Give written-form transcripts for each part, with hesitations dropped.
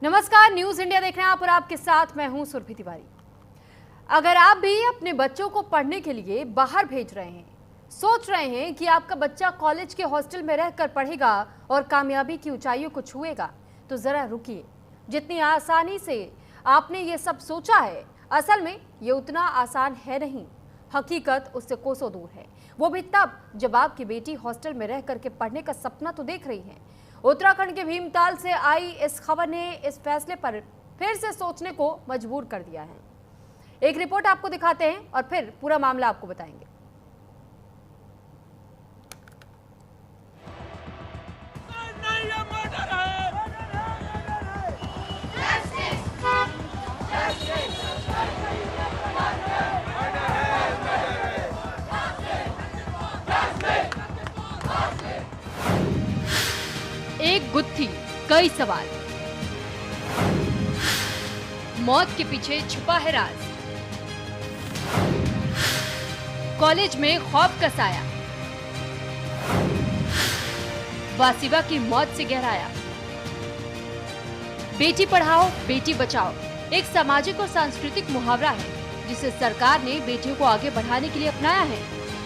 नमस्कार, news India देख रहे हैं आप और आपके साथ मैं हूं सुरभि तिवारी। अगर आप भी अपने बच्चों को पढ़ने के लिए बाहर भेज रहे हैं, सोच रहे हैं कि आपका बच्चा कॉलेज के हॉस्टल में रहकर पढ़ेगा और कामयाबी की ऊंचाइयों को छुएगा, तो जरा रुकिए। जितनी आसानी से आपने ये सब सोचा है, असल में ये उतना आसान है नहीं। हकीकत उससे कोसों दूर है, वो भी तब जब आपकी बेटी हॉस्टल में रह करके पढ़ने का सपना तो देख रही है। उत्तराखंड के भीमताल से आई इस खबर ने इस फैसले पर फिर से सोचने को मजबूर कर दिया है। एक रिपोर्ट आपको दिखाते हैं और फिर पूरा मामला आपको बताएंगे। एक गुत्थी, कई सवाल। मौत के पीछे छुपा है राज। कॉलेज में खौफ का साया। वासिवा की मौत से गहराया। बेटी पढ़ाओ बेटी बचाओ एक सामाजिक और सांस्कृतिक मुहावरा है जिसे सरकार ने बेटियों को आगे बढ़ाने के लिए अपनाया है।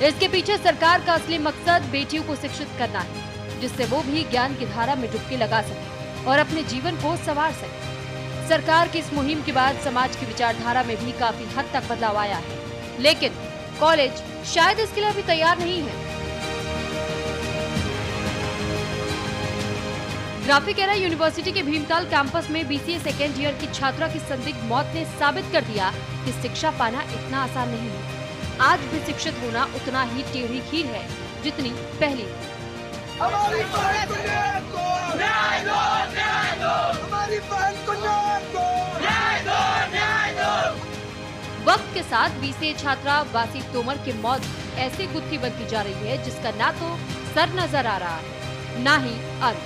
इसके पीछे सरकार का असली मकसद बेटियों को शिक्षित करना है, जिससे वो भी ज्ञान की धारा में डुबकी लगा सके और अपने जीवन को संवार सके। सरकार की इस मुहिम के बाद समाज की विचारधारा में भी काफी हद तक बदलाव आया है, लेकिन कॉलेज शायद इसके लिए अभी तैयार नहीं है। ग्राफिक एरा यूनिवर्सिटी के भीमताल कैंपस में बीसीए सेकेंड ईयर की छात्रा की संदिग्ध मौत ने साबित कर दिया कि शिक्षा पाना इतना आसान नहीं है। आज भी शिक्षित होना उतना ही टेढ़ी खीर है जितनी पहली। हमारी बहन को न्याय दो, न्याय दो, न्याय दो, हमारी बहन को न्याय दो, न्याय दो, न्याय दो। वक्त के साथ बीसीए छात्रा वासिफ तोमर की मौत ऐसी गुत्थी बनती जा रही है जिसका ना तो सर नजर आ रहा है, ना ही अंत।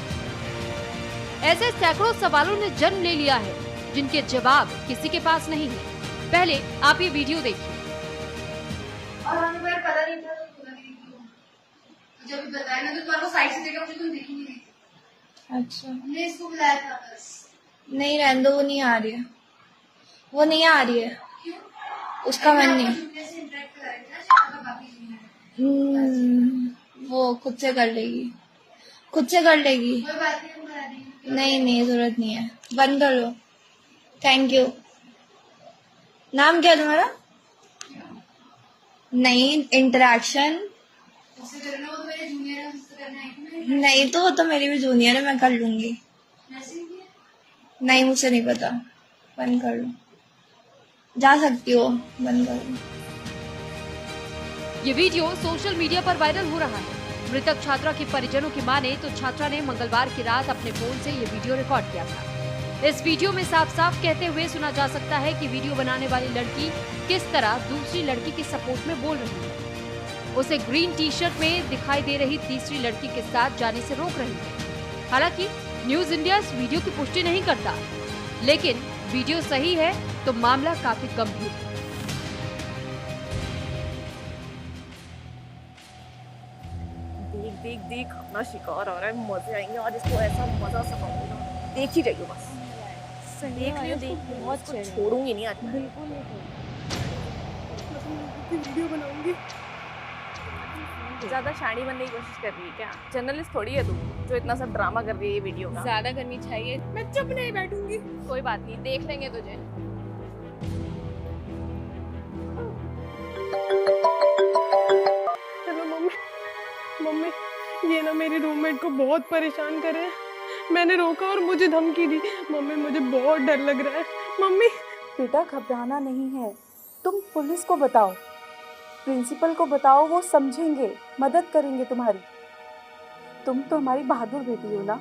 ऐसे सैकड़ों सवालों ने जन्म ले लिया है जिनके जवाब किसी के पास नहीं है। पहले आप ये वीडियो देखिए। और हमें पता नहीं था जब बताया ना तो तुम्हारे को साइड से देखा, मुझे तुम देखी नहीं। अच्छा, हमने इसको बुलाया था बस। नहीं रहने दो, वो नहीं आ रही है, वो नहीं आ रही है। क्यों? उसका मन नहीं। से इंटरेक्ट कर रहे थे ना, शायद बाकी वो खुद से कर लेगी, खुद से कर लेगी। कोई बात नहीं, हम करा देंगे। नहीं जरूरत नहीं है, बंद कर लो। Thank you. नाम क्या है तुम्हारा? नहीं, इंटरेक्शन उससे करना, वो तो मेरे जूनियर है, उससे करना है। नहीं, तो वो तो मेरी भी जूनियर है, मैं कर लूंगी। नर्सिंग की है? नहीं, मुझे नहीं पता, बंद कर लो। जा सकती हो, बंद कर लो। ये वीडियो सोशल मीडिया पर वायरल हो रहा है। मृतक छात्रा के परिजनों की माने तो छात्रा ने मंगलवार की रात अपने फोन से ये वीडियो रिकॉर्ड किया था। इस वीडियो में साफ साफ कहते हुए सुना जा सकता है कि वीडियो बनाने वाली लड़की किस तरह दूसरी लड़की के सपोर्ट में बोल रही है। उसे ग्रीन टी शर्ट में दिखाई दे रही तीसरी लड़की के साथ जाने से रोक रही है। हालांकि न्यूज इंडिया इस वीडियो की पुष्टि नहीं करता, लेकिन वीडियो सही है तो मामला काफी गंभीर है। देख देख देख अपना शिकार आ रहा है, मजे आएंगे और इसको ऐसा मजा सताऊंगी ना, देख ही जाइए बस। देख रही हो, देख बहुत छोड़ूंगी नहीं आज। बिल्कुल वीडियो बनाऊंगी। ज्यादा शानी बनने की कोशिश कर रही है क्या? जर्नलिस्ट थोड़ी है तू जो इतना सब ड्रामा कर रही है ये वीडियो का। ज्यादा करनी चाहिए। मैं चुप नहीं बैठूंगी। कोई बात नहीं, देख लेंगे तुझे। हेलो मम्मी, मम्मी ये ना मेरी रूममेट को बहुत परेशान करे हैं। मैंने रोका और मुझे धमकी दी। मम्मी मुझे बहुत डर लग रहा है। मम्मी। बेटा घबराना नहीं है, तुम पुलिस को बताओ, प्रिंसिपल को बताओ, वो समझेंगे, मदद करेंगे तुम्हारी। तुम तो हमारी बहादुर बेटी हो ना।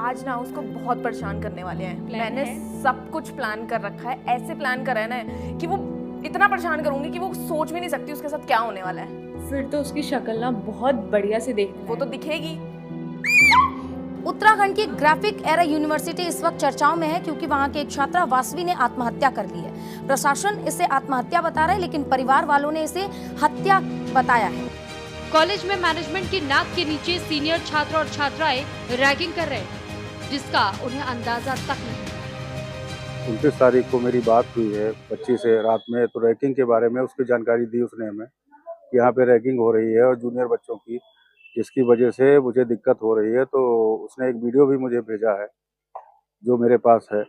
आज ना उसको बहुत परेशान करने वाले हैं। मैंने सब कुछ प्लान कर रखा है। ऐसे प्लान करा है ना कि वो इतना परेशान करूंगी कि वो सोच भी नहीं सकती उसके साथ क्या होने वाला है। फिर तो उसकी शक्ल ना बहुत बढ़िया से देख, वो तो दिखेगी। उत्तराखंड की ग्राफिक एरा यूनिवर्सिटी इस वक्त चर्चाओं में है क्योंकि वहां के एक छात्रा वासवी ने आत्महत्या कर ली है। प्रशासन इसे आत्महत्या बता रहा है, लेकिन परिवार वालों ने इसे हत्या बताया है। कॉलेज में मैनेजमेंट की नाक के नीचे सीनियर छात्र और छात्राएं रैगिंग कर रहे हैं, जिसका उन्हें अंदाजा तक नहीं। 29 तारीख को मेरी बात हुई है बच्ची से रात में, तो रैगिंग के बारे में उसकी जानकारी दी उसने हमें कि यहाँ पे रैगिंग हो रही है और जूनियर बच्चों की, जिसकी वजह से मुझे दिक्कत हो रही है। तो उसने एक वीडियो भी मुझे भेजा है जो मेरे पास है,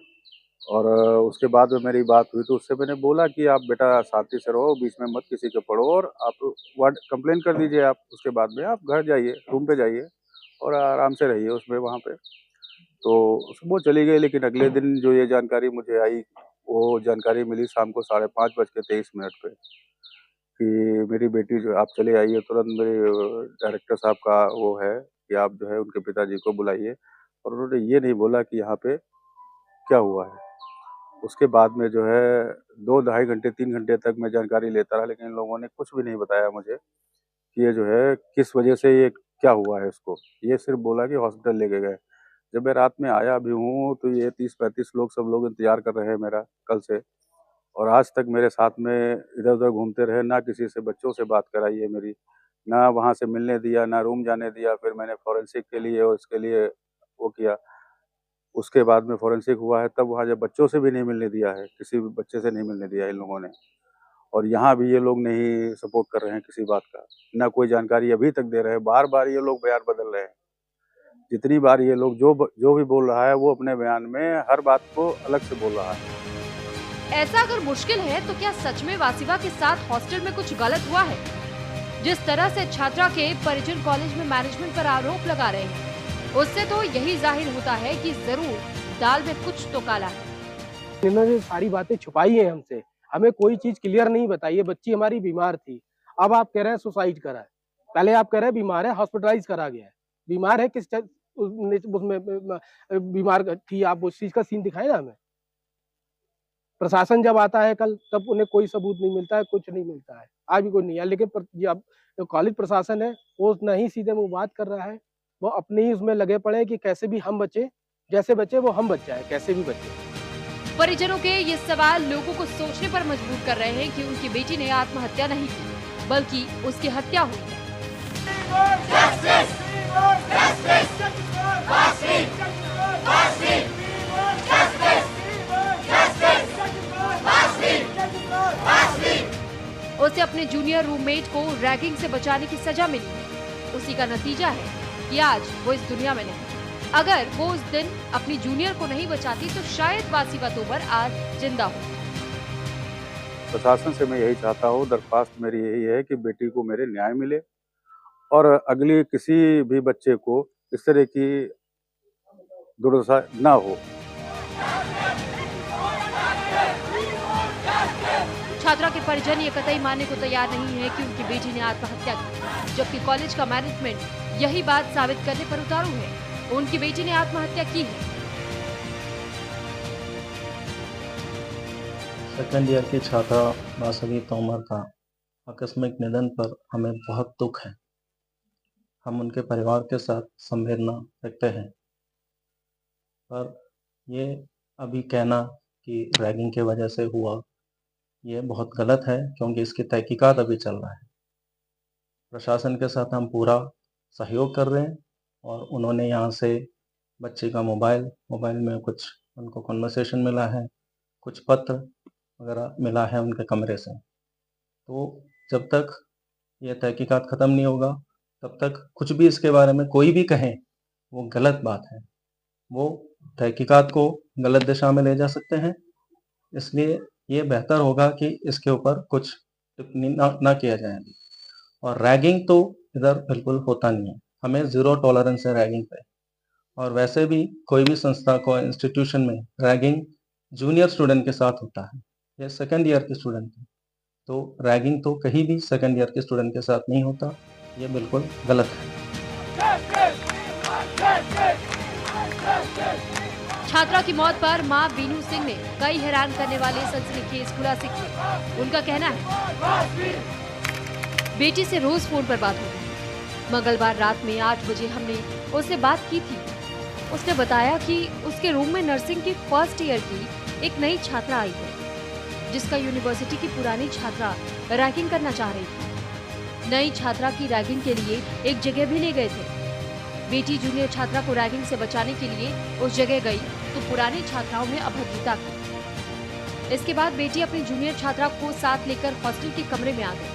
और उसके बाद में मेरी बात हुई तो उससे मैंने बोला कि आप बेटा शांति से रहो, बीच में मत किसी को पढ़ो, और आप वार्ड कंप्लेन कर दीजिए। आप उसके बाद में आप घर जाइए, रूम पे जाइए और आराम से रहिए उसमें वहाँ पे। तो वो चली गई, लेकिन अगले दिन जो ये जानकारी मुझे आई, वो जानकारी मिली शाम को 5:23 पे कि मेरी बेटी जो, आप चले आइए तुरंत, मेरे डायरेक्टर साहब का वो है कि आप जो है उनके पिताजी को बुलाइए। और उन्होंने ये नहीं बोला कि यहाँ पे क्या हुआ है। उसके बाद में जो है 2 ढाई घंटे 3 घंटे तक मैं जानकारी लेता रहा, लेकिन इन लोगों ने कुछ भी नहीं बताया मुझे कि ये जो है किस वजह से ये क्या हुआ है इसको। ये सिर्फ बोला कि हॉस्पिटल लेके गए। जब मैं रात में आया भी हूँ तो ये 30-35 लोग, सब लोग इंतजार कर रहे हैं मेरा कल से, और आज तक मेरे साथ में इधर-उधर घूमते रहे, ना किसी से बच्चों से बात कराई है मेरी, ना वहाँ से मिलने दिया, ना रूम जाने दिया। फिर मैंने फॉरेंसिक के लिए और इसके लिए वो किया, उसके बाद में फॉरेंसिक हुआ है, तब वहाँ जब बच्चों से भी नहीं मिलने दिया है, किसी भी बच्चे से नहीं मिलने दिया इन लोगों ने। और यहाँ भी ये लोग नहीं सपोर्ट कर रहे हैं किसी बात का, ना कोई जानकारी अभी तक दे रहे हैं। बार-बार ये लोग बयान बदल रहे हैं। जितनी बार ये लोग जो भी बोल रहा है वो अपने बयान में हर बात को अलग से बोल रहा है। ऐसा अगर मुश्किल है तो क्या सच में वासिवा के साथ हॉस्टल में कुछ गलत हुआ है? जिस तरह से छात्रा के परिजन कॉलेज में मैनेजमेंट पर आरोप लगा रहे हैं, उससे तो यही जाहिर होता है कि जरूर दाल में कुछ तो काला है। इन्होंने सारी बातें छुपाई है हमसे, हमें कोई चीज क्लियर नहीं बताई है। बच्ची हमारी बीमार थी, अब आप कह रहे हैं सुसाइड करा है, पहले आप कह रहे हैं बीमार है, हॉस्पिटलाइज करा गया है। बीमार है किस उसमें बीमार थी, आप उस चीज का सीन दिखाए ना हमें। प्रशासन जब आता है कल, तब उन्हें कोई सबूत नहीं मिलता है, कुछ नहीं मिलता है, आज भी कोई नहीं है। लेकिन अब जो कॉलेज प्रशासन है वो नहीं सीधे मुंह बात कर रहा है, वो अपने ही उसमें लगे पड़े कि कैसे भी हम बचे, जैसे बचे वो हम बच जाए, कैसे भी बचे। परिजनों के ये सवाल लोगों को सोचने पर मजबूर कर रहे हैं कि उनकी बेटी ने आत्महत्या नहीं की, बल्कि उसकी हत्या हुई है। उसे अपने जूनियर रूममेट को रैगिंग से बचाने की सजा मिली है। उसी का नतीजा है कि आज वो इस दुनिया में नहीं। अगर वो उस दिन अपनी जूनियर को नहीं बचाती तो शायद वासिवा तोमर आज जिंदा हो। प्रशासन से मैं यही चाहता हूँ, दरख्वास्त मेरी यही है कि बेटी को मेरे न्याय मिले और अगली किसी भी बच्चे को इस तरह की दुर्दशा ना हो। छात्रा के परिजन ये कतई मानने को तैयार नहीं है कि उनकी बेटी ने आत्महत्या की, जबकि कॉलेज का मैनेजमेंट यही बात साबित करने पर उतारू है। उनकी बेटी ने आत्महत्या की है। सेकंड ईयर की छात्रा वासवी तोमर का आकस्मिक निधन पर हमें बहुत दुख है। हम उनके परिवार के साथ संवेदना रखते हैं, पर ये अभी कहना कि रैगिंग की वजह से हुआ, ये बहुत गलत है, क्योंकि इसकी तहकीकात अभी चल रहा है। प्रशासन के साथ हम पूरा सहयोग कर रहे हैं, और उन्होंने यहाँ से बच्चे का मोबाइल में कुछ उनको कन्वर्सेशन मिला है, कुछ पत्र वगैरह मिला है उनके कमरे से। तो जब तक ये तहकीकात ख़त्म नहीं होगा, तब तक कुछ भी इसके बारे में कोई भी कहे वो गलत बात है, वो तहकीकात को गलत दिशा में ले जा सकते हैं। इसलिए ये बेहतर होगा कि इसके ऊपर कुछ टिप्पणी ना किया जाए। और रैगिंग तो इधर बिल्कुल होता नहीं है, हमें ज़ीरो टॉलरेंस है रैगिंग पे। और वैसे भी कोई भी संस्था को इंस्टीट्यूशन में रैगिंग जूनियर स्टूडेंट के साथ होता है, ये सेकेंड ईयर के स्टूडेंट है, तो रैगिंग तो कहीं भी सेकेंड ईयर के स्टूडेंट के साथ नहीं होता, ये बिल्कुल गलत है। छात्रा की मौत पर मां बीनू सिंह ने कई हैरान करने वाले सनसनीखेज खुलासे किए। उनका कहना है बेटी से रोज फोन पर बात होती है। मंगलवार रात में 8 बजे हमने उससे बात की थी। उसने बताया कि उसके रूम में नर्सिंग की फर्स्ट ईयर की एक नई छात्रा आई है, जिसका यूनिवर्सिटी की पुरानी छात्रा रैगिंग करना चाह रही थी। नई छात्रा की रैगिंग के लिए एक जगह भी ले गए थे। बेटी जूनियर छात्रा को रैगिंग से बचाने के लिए उस जगह गई तो पुरानी छात्राओं में अभद्रता की। इसके बाद बेटी अपनी जूनियर छात्रा को साथ लेकर हॉस्टल के कमरे में आ गई।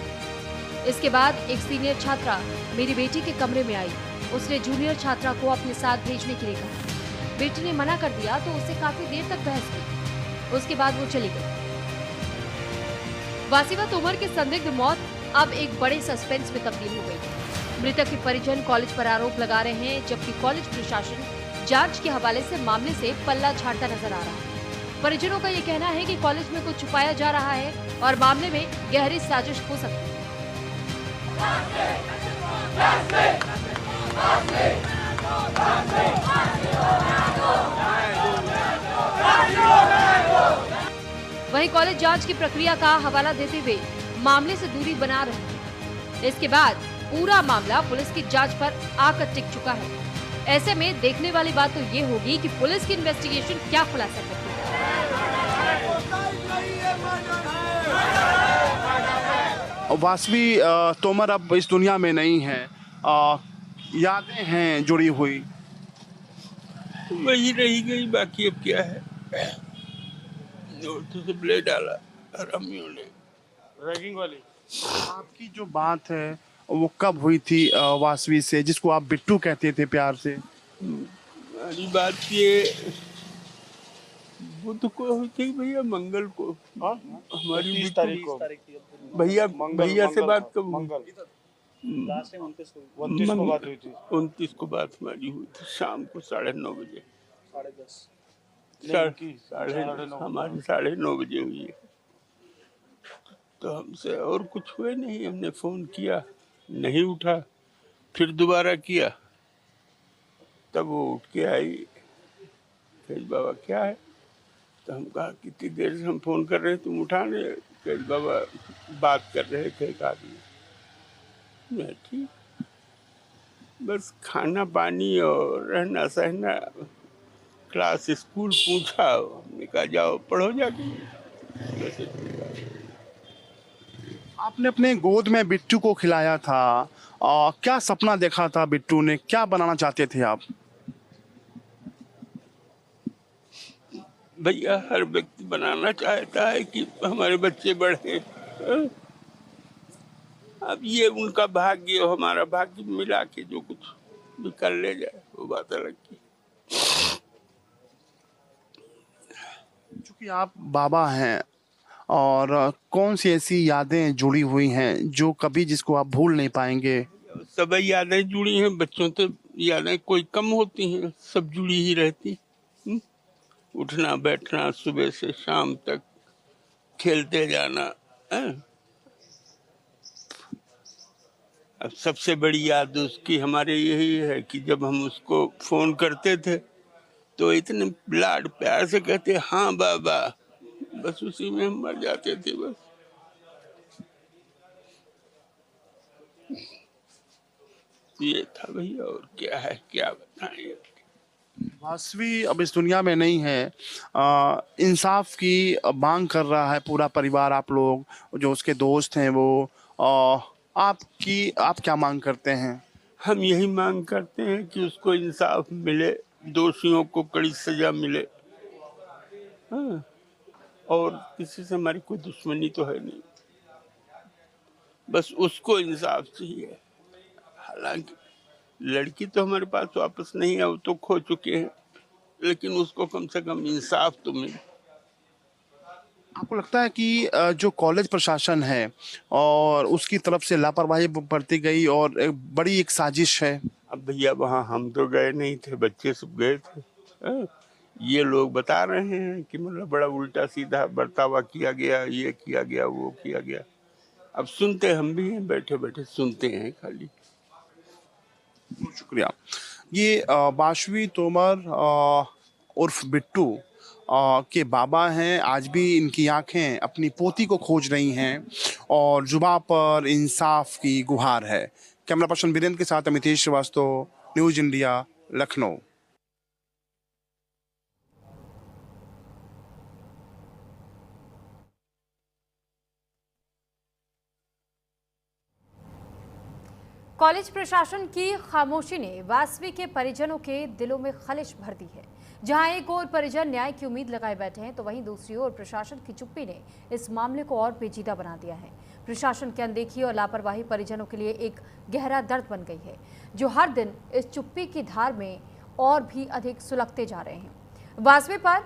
इसके बाद एक सीनियर छात्रा मेरी बेटी के कमरे में आई। उसने जूनियर छात्रा को अपने साथ भेजने के लिए कहा। बेटी ने मना कर दिया तो उससे काफी देर तक बहस की। उसके बाद वो चली गई। वासिवा तोमर की संदिग्ध मौत अब एक बड़े सस्पेंस में तब्दील हो गई है। मृतक के परिजन कॉलेज पर आरोप लगा रहे हैं, जबकि कॉलेज प्रशासन जांच के हवाले से मामले से पल्ला झाड़ता नजर आ रहा है। परिजनों का ये कहना है कि कॉलेज में कुछ छुपाया जा रहा है और मामले में गहरी साजिश हो सकती है। वहीं कॉलेज जांच की प्रक्रिया का हवाला देते हुए मामले से दूरी बना रहे हैं। इसके बाद पूरा मामला पुलिस की जांच पर आकर टिक चुका है। ऐसे में देखने वाली बात तो ये होगी कि पुलिस की इन्वेस्टिगेशन क्या खुलासा करती है। वासवी तोमर अब इस दुनिया में नहीं है, यादें हैं जुड़ी हुई, वही रही गई, बाकी अब क्या है। तो सब ले डाला हरामियों ने। रैगिंग वाली आपकी जो बात है वो कब हुई थी वासवी से, जिसको आप बिट्टू कहते थे प्यार से? हमारी बात ये वो तो को हुई थी भैया मंगल को। हमारी 30 तारीख को भैया से बात कब हुई? 29 को बात हुई थी। 29 को बात हमारी हुई थी शाम को 9:30 बजे। 10:30 हमारी 9:30 बजे हुई है। तो हमसे और कुछ हुए नहीं। हमने फोन किया, नहीं उठा, फिर दोबारा किया, तब वो उठ के आई। कह बाबा क्या है? तो हम कहा कितनी देर से हम फोन कर रहे हैं, तुम उठा नहीं। कह बाबा बात कर रहे थे एक आदमी। मैं ठीक, बस खाना पानी और रहना सहना, क्लास स्कूल पूछा, हमने कहा जाओ पढ़ो जाके। आपने अपने गोद में बिट्टू को खिलाया था, क्या सपना देखा था बिट्टू ने, क्या बनाना चाहते थे आप? भैया हर व्यक्ति बनाना चाहता है कि हमारे बच्चे बढ़े। अब ये उनका भाग्य और हमारा भाग्य मिला के जो कुछ भी कर ले जाए वो बात अलग की। क्योंकि आप बाबा हैं, और कौन सी ऐसी यादें जुड़ी हुई हैं जो कभी जिसको आप भूल नहीं पाएंगे? सब यादें जुड़ी हैं, बच्चों तो यादें कोई कम होती हैं, सब जुड़ी ही रहती। उठना बैठना, सुबह से शाम तक खेलते जाना। अब सबसे बड़ी याद उसकी हमारे यही है कि जब हम उसको फोन करते थे तो इतने लाड प्यार से कहते हाँ बाबा, बस उसी में हम मर जाते थे। बस ये था भैया, और क्या है, क्या बताएं। वासवी अब इस दुनिया में नहीं है। इंसाफ की मांग कर रहा है पूरा परिवार, आप लोग जो उसके दोस्त हैं वो। आप क्या मांग करते हैं? हम यही मांग करते हैं कि उसको इंसाफ मिले, दोषियों को कड़ी सजा मिले। हाँ, और किसी से हमारी कोई दुश्मनी तो है नहीं, बस उसको इंसाफ चाहिए। हालांकि लड़की तो हमारे पास वापस नहीं है, वो तो खो चुके हैं, लेकिन उसको कम से कम इंसाफ तो मिले। आपको लगता है कि जो कॉलेज प्रशासन है और उसकी तरफ से लापरवाही बरती गई और बड़ी एक साजिश है? अब भैया वहाँ हम तो गए नहीं थे, बच्चे सब गए थे। ये लोग बता रहे हैं कि मतलब बड़ा उल्टा सीधा बर्तावा किया गया, ये किया गया, वो किया गया। अब सुनते हम भी हैं, बैठे बैठे सुनते हैं खाली। शुक्रिया। ये वासवी तोमर उर्फ बिट्टू के बाबा हैं। आज भी इनकी आंखें अपनी पोती को खोज रही हैं और जुबां पर इंसाफ की गुहार है। कैमरा पर्सन वीरेंद्र के साथ Amitesh Srivastava, news India, Lucknow. College प्रशासन की खामोशी ने वासवी के परिजनों के दिलों में खलिश भर दी है। जहां एक ओर परिजन न्याय की उम्मीद लगाए बैठे हैं, तो वहीं दूसरी ओर प्रशासन की चुप्पी ने इस मामले को और पेचीदा बना दिया है। प्रशासन की अनदेखी और लापरवाही परिजनों के लिए एक गहरा दर्द बन गई है, जो हर दिन इस चुप्पी की धार में और भी अधिक सुलगते जा रहे हैं। वासवी पर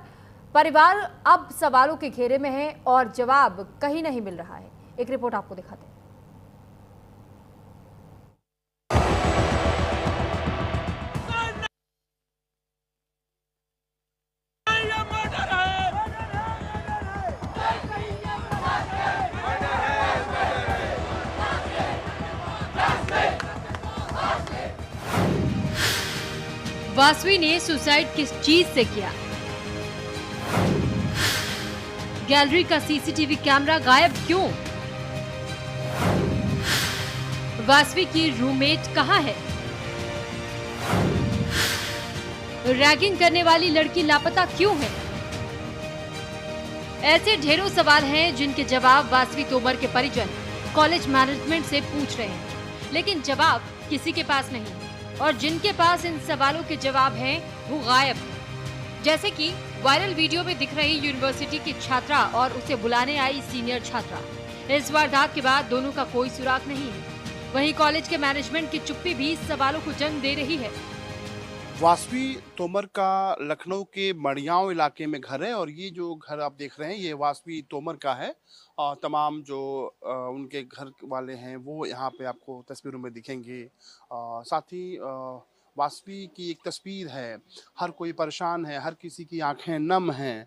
परिवार अब सवालों के घेरे में है और जवाब कहीं नहीं मिल रहा है। एक रिपोर्ट आपको दिखाते हैं। वासवी ने सुसाइड किस चीज से किया? गैलरी का सीसीटीवी कैमरा गायब क्यों? वासवी की रूममेट कहां है? रैगिंग करने वाली लड़की लापता क्यों है? ऐसे ढेरों सवाल हैं जिनके जवाब वासवी तोमर के परिजन कॉलेज मैनेजमेंट से पूछ रहे हैं, लेकिन जवाब किसी के पास नहीं। और जिनके पास इन सवालों के जवाब हैं वो गायब हैं। जैसे कि वायरल वीडियो में दिख रही यूनिवर्सिटी की छात्रा और उसे बुलाने आई सीनियर छात्रा। इस वारदात के बाद दोनों का कोई सुराग नहीं है। वहीं कॉलेज के मैनेजमेंट की चुप्पी भी सवालों को जन्म दे रही है। वासवी तोमर का लखनऊ के मड़ियाँव इलाके में घर है और ये जो घर आप देख रहे हैं ये वासवी तोमर का है। तमाम जो उनके घर वाले हैं वो यहाँ पे आपको तस्वीरों में दिखेंगे। साथ ही वासवी की एक तस्वीर है। हर कोई परेशान है, हर किसी की आंखें नम हैं।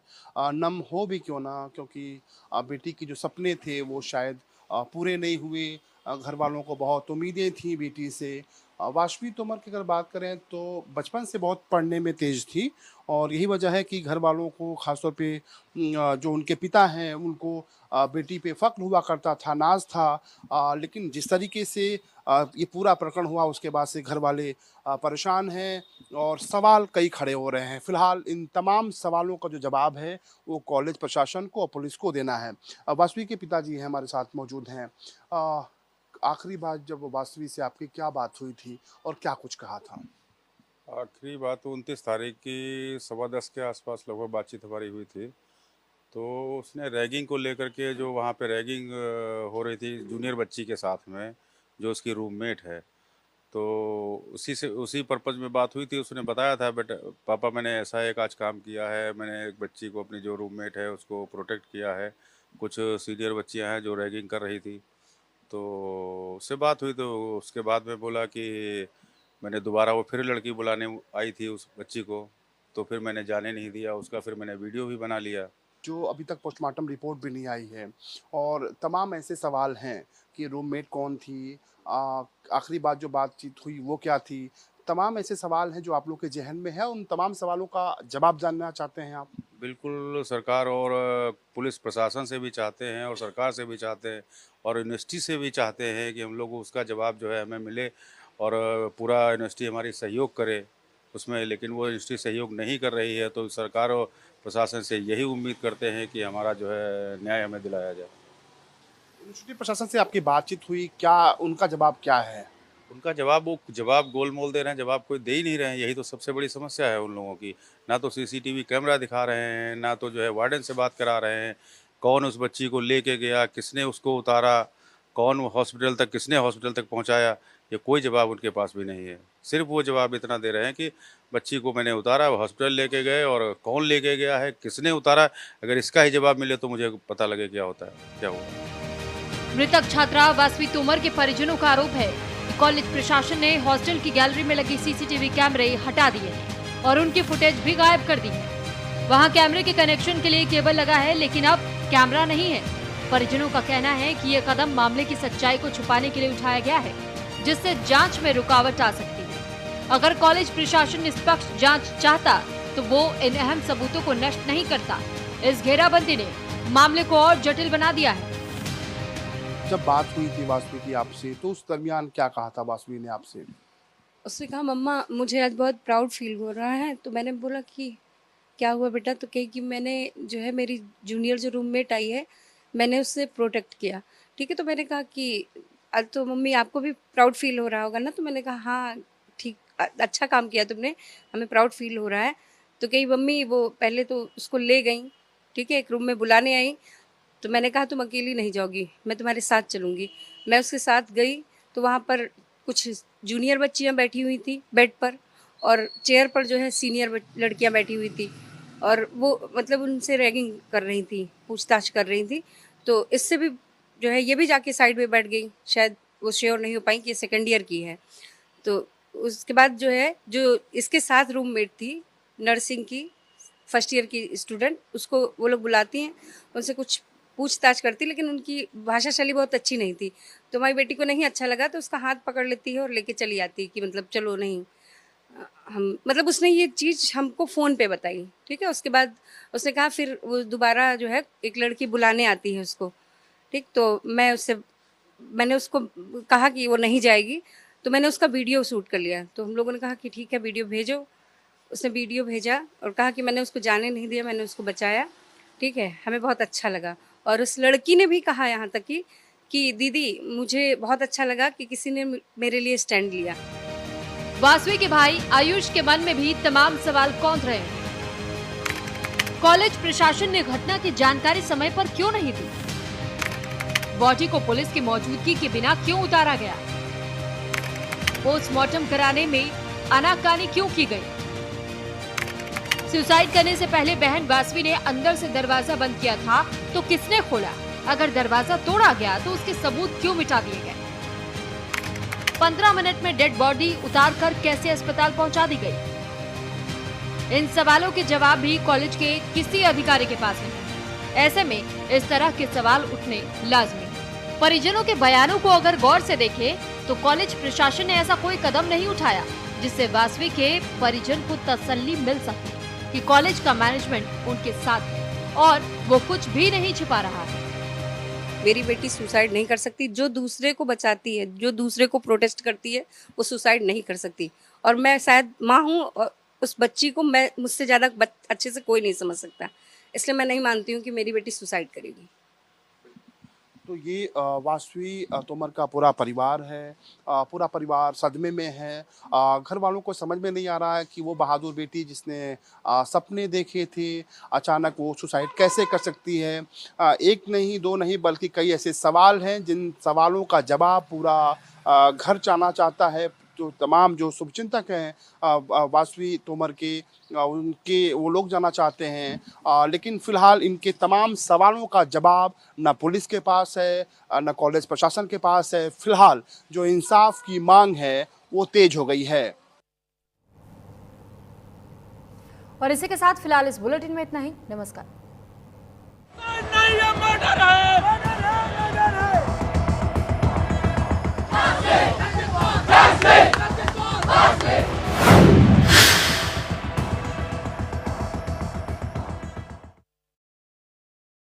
नम हो भी क्यों ना, क्योंकि बेटी के जो सपने थे वो शायद पूरे नहीं हुए। घर वालों को बहुत उम्मीदें थी बेटी से। वासवी तोमर की अगर बात करें तो बचपन से बहुत पढ़ने में तेज़ थी और यही वजह है कि घर वालों को ख़ासतौर पे जो उनके पिता हैं उनको बेटी पे फ़ख्र हुआ करता था, नाज था। लेकिन जिस तरीके से ये पूरा प्रकरण हुआ उसके बाद से घर वाले परेशान हैं और सवाल कई खड़े हो रहे हैं। फ़िलहाल इन तमाम सवालों का जो जवाब है वो कॉलेज प्रशासन को और पुलिस को देना है। वासवी के पिताजी हैं हमारे साथ मौजूद हैं। आखिरी बार जब वासवी से आपकी क्या बात हुई थी और क्या कुछ कहा था? आखिरी बात 29 तारीख की 10:15 के आसपास लगभग बातचीत हमारी हुई थी। तो उसने रैगिंग को लेकर के, जो वहाँ पे रैगिंग हो रही थी जूनियर बच्ची के साथ में जो उसकी रूममेट है, तो उसी पर्पज़ में बात हुई थी। उसने बताया था, बेटा पापा मैंने ऐसा एक आज काम किया है, मैंने एक बच्ची को, अपनी जो रूममेट है उसको प्रोटेक्ट किया है। कुछ सीनियर बच्चियाँ हैं जो रैगिंग कर रही थी। तो उससे बात हुई तो उसके बाद में बोला कि मैंने दोबारा, वो फिर लड़की बुलाने आई थी उस बच्ची को, तो फिर मैंने जाने नहीं दिया उसका। फिर मैंने वीडियो भी बना लिया। जो अभी तक पोस्टमार्टम रिपोर्ट भी नहीं आई है और तमाम ऐसे सवाल हैं कि रूममेट कौन थी, आखिरी बात जो बातचीत हुई वो क्या थी। तमाम ऐसे सवाल हैं जो आप लोग के जहन में है। उन तमाम सवालों का जवाब जानना चाहते हैं आप? बिल्कुल, सरकार और पुलिस प्रशासन से भी चाहते हैं और सरकार से भी चाहते हैं और यूनिवर्सिटी से भी चाहते हैं कि हम लोग को उसका जवाब जो है हमें मिले और पूरा यूनिवर्सिटी हमारी सहयोग करे उसमें। लेकिन वो यूनिवर्सिटी सहयोग नहीं कर रही है, तो सरकार और प्रशासन से यही उम्मीद करते हैं कि हमारा जो है न्याय हमें दिलाया जाए। यूनिवर्सिटी प्रशासन से आपकी बातचीत हुई, क्या उनका जवाब क्या है? उनका जवाब, वो जवाब गोलमोल दे रहे हैं, जवाब कोई दे ही नहीं रहे हैं। यही तो सबसे बड़ी समस्या है उन लोगों की। ना तो सीसीटीवी कैमरा दिखा रहे हैं, ना तो जो है वार्डन से बात करा रहे हैं। कौन उस बच्ची को लेके गया, किसने उसको उतारा, कौन हॉस्पिटल तक, किसने हॉस्पिटल तक पहुंचाया, ये कोई जवाब उनके पास भी नहीं है। सिर्फ वो जवाब इतना दे रहे हैं कि बच्ची को मैंने उतारा, हॉस्पिटल लेके गए, और कौन लेके गया है, किसने उतारा, अगर इसका ही जवाब मिले तो मुझे पता लगे क्या होता है, क्या हुआ। मृतक छात्रा वासवी तोमर के परिजनों का आरोप है कि कॉलेज प्रशासन ने हॉस्टल की गैलरी में लगी सीसीटीवी कैमरे हटा दिए हैं और उनकी फुटेज भी गायब कर दी है। वहां कैमरे के कनेक्शन के लिए केबल लगा है, लेकिन अब कैमरा नहीं है। परिजनों का कहना है कि ये कदम मामले की सच्चाई को छुपाने के लिए उठाया गया है, जिससे जांच में रुकावट आ सकती है। अगर कॉलेज प्रशासन निष्पक्ष जांच चाहता तो वो इन अहम सबूतों को नष्ट नहीं करता। इस घेराबंदी ने मामले को और जटिल बना दिया है। जब बात हुई थी वासवी की आपसे, तो उस दरमियान क्या कहा था वासवी ने आपसे? उसने कहा, मम्मा मुझे आज बहुत प्राउड फील हो रहा है। तो मैंने बोला कि क्या हुआ बेटा? तो कही कि मैंने जो है, मेरी जूनियर जो रूममेट आई है, मैंने उससे प्रोटेक्ट किया। ठीक है, तो मैंने कहा कि तो मम्मी आपको भी प्राउड फील हो रहा होगा ना? तो मैंने कहा हाँ ठीक, अच्छा काम किया तुमने, हमें प्राउड फील हो रहा है। तो कही मम्मी वो पहले तो उसको ले गई, ठीक है, एक रूम में बुलाने आई। तो मैंने कहा तुम अकेली नहीं जाओगी, मैं तुम्हारे साथ चलूँगी। मैं उसके साथ गई तो वहाँ पर कुछ जूनियर बच्चियाँ बैठी हुई थी बेड पर, और चेयर पर जो है सीनियर लड़कियाँ बैठी हुई थी, और वो मतलब उनसे रैगिंग कर रही थी, पूछताछ कर रही थी। तो इससे भी जो है ये भी जाके साइड में बैठ गई, शायद वो श्योर नहीं हो पाई कि ये सेकेंड ईयर की है। तो उसके बाद जो है जो इसके साथ रूममेट थी नर्सिंग की फर्स्ट ईयर की स्टूडेंट, उसको वो लोग बुलाती हैं, उनसे कुछ पूछताछ करती, लेकिन उनकी भाषा शैली बहुत अच्छी नहीं थी। तो हमारी बेटी को नहीं अच्छा लगा तो उसका हाथ पकड़ लेती है और लेके चली आती है कि मतलब चलो नहीं हम, मतलब उसने ये चीज़ हमको फ़ोन पे बताई, ठीक है। उसके बाद उसने कहा फिर वो दोबारा जो है एक लड़की बुलाने आती है उसको, ठीक। तो मैंने उसको कहा कि वो नहीं जाएगी, तो मैंने उसका वीडियो शूट कर लिया। तो हम लोगों ने कहा कि ठीक है वीडियो भेजो। उसने वीडियो भेजा और कहा कि मैंने उसको जाने नहीं दिया, मैंने उसको बचाया, ठीक है। हमें बहुत अच्छा लगा। और उस लड़की ने भी कहा यहाँ तक कि दीदी मुझे बहुत अच्छा लगा कि किसी ने मेरे लिए स्टैंड लिया। वासवी के भाई आयुष के मन में भी तमाम सवाल कौंध रहे हैं। कॉलेज प्रशासन ने घटना की जानकारी समय पर क्यों नहीं दी? बॉडी को पुलिस की मौजूदगी के बिना क्यों उतारा गया? पोस्टमार्टम कराने में आनाकानी क्यों की गई? सुसाइड करने से पहले बहन वासवी ने अंदर से दरवाजा बंद किया था तो किसने खोला? अगर दरवाजा तोड़ा गया तो उसके सबूत क्यों मिटा दिए गए? 15 मिनट में डेड बॉडी उतारकर कैसे अस्पताल पहुंचा दी गई? इन सवालों के जवाब भी कॉलेज के किसी अधिकारी के पास नहीं। ऐसे में इस तरह के सवाल उठने लाजमी है। परिजनों के बयानों को अगर गौर से देखें तो कॉलेज प्रशासन ने ऐसा कोई कदम नहीं उठाया जिससे वासवी के परिजन को तसल्ली मिल सके कि कॉलेज का मैनेजमेंट उनके साथ है और वो कुछ भी नहीं छिपा रहा है। मेरी बेटी सुसाइड नहीं कर सकती। जो दूसरे को बचाती है, जो दूसरे को प्रोटेस्ट करती है, वो सुसाइड नहीं कर सकती। और मैं शायद माँ हूँ और उस बच्ची को मैं मुझसे ज़्यादा अच्छे से कोई नहीं समझ सकता, इसलिए मैं नहीं मानती हूँ कि मेरी बेटी सुसाइड करेगी। तो ये वासवी तोमर का पूरा परिवार है, पूरा परिवार सदमे में है। घर वालों को समझ में नहीं आ रहा है कि वो बहादुर बेटी जिसने सपने देखे थे, अचानक वो सुसाइड कैसे कर सकती है। एक नहीं दो नहीं बल्कि कई ऐसे सवाल हैं जिन सवालों का जवाब पूरा घर चाहना चाहता है। जो तमाम जो शुभचिंतक हैं वासवी तोमर के, उनके वो लोग जाना चाहते हैं, लेकिन फ़िलहाल इनके तमाम सवालों का जवाब न पुलिस के पास है न कॉलेज प्रशासन के पास है। फ़िलहाल जो इंसाफ की मांग है वो तेज हो गई है। और इसी के साथ फिलहाल इस बुलेटिन में इतना ही। नमस्कार। नहीं ये मर्डर है, मर्डर है, मर्डर है।